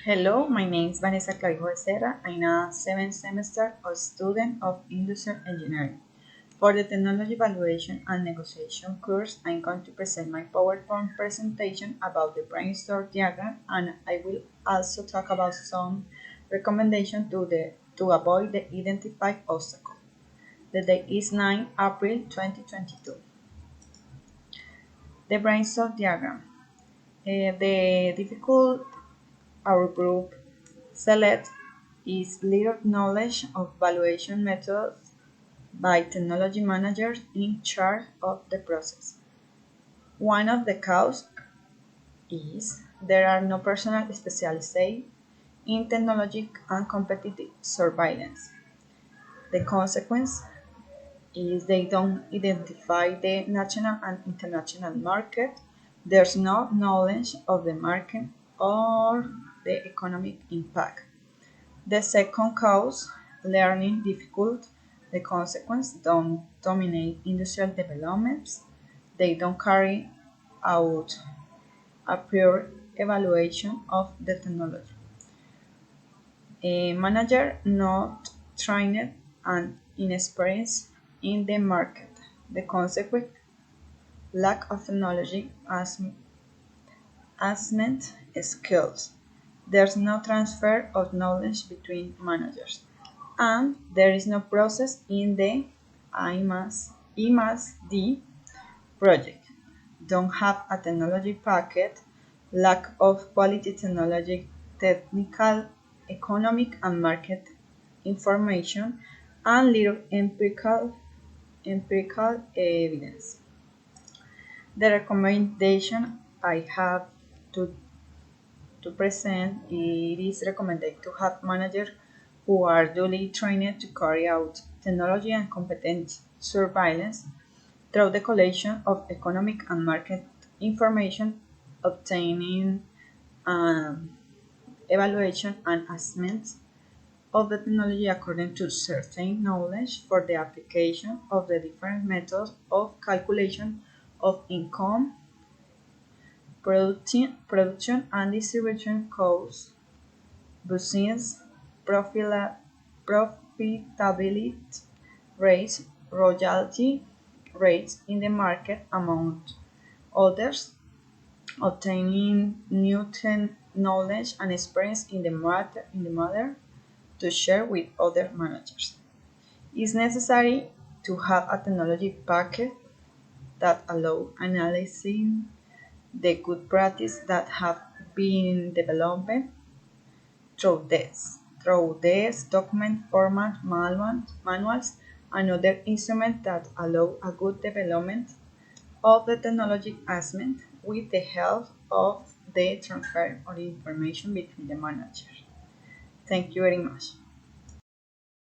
Hello, my name is Vanessa Clavijo Becerra. I'm a 7th semester student of Industrial Engineering. For the Technology Evaluation and Negotiation course, I'm going to present my PowerPoint presentation about the Brainstorm diagram, and I will also talk about some recommendations to avoid the identified obstacle. The date is 9 April 2022. The Brainstorm diagram. The difficult our group select is little knowledge of valuation methods by technology managers in charge of the process. One of the causes is there are no personnel specialized in technology and competitive surveillance. The consequence is they don't identify the national and international market. There's no knowledge of the market or the economic impact. The second cause, learning difficult. The consequence, don't dominate industrial developments. They don't carry out a pure evaluation of the technology. A manager not trained and inexperienced in the market. The consequence, lack of technology assessment skills. There's no transfer of knowledge between managers. And there is no process in the I+D project. Don't have a technology packet, lack of quality technology, technical, economic, and market information, and little empirical evidence. The recommendation I have to present, it is recommended to have managers who are duly trained to carry out technology and competence surveillance through the collection of economic and market information, obtaining evaluation and assessment of the technology according to certain knowledge for the application of the different methods of calculation of income, production and distribution costs, business profitability rates, royalty rates in the market, among others, obtaining new knowledge and experience in the matter to share with other managers. It's necessary to have a technology packet that allow analyzing the good practice that have been developed through this document format manuals and other instruments that allow a good development of the technology assessment with the help of the transfer of information between the managers. Thank you very much.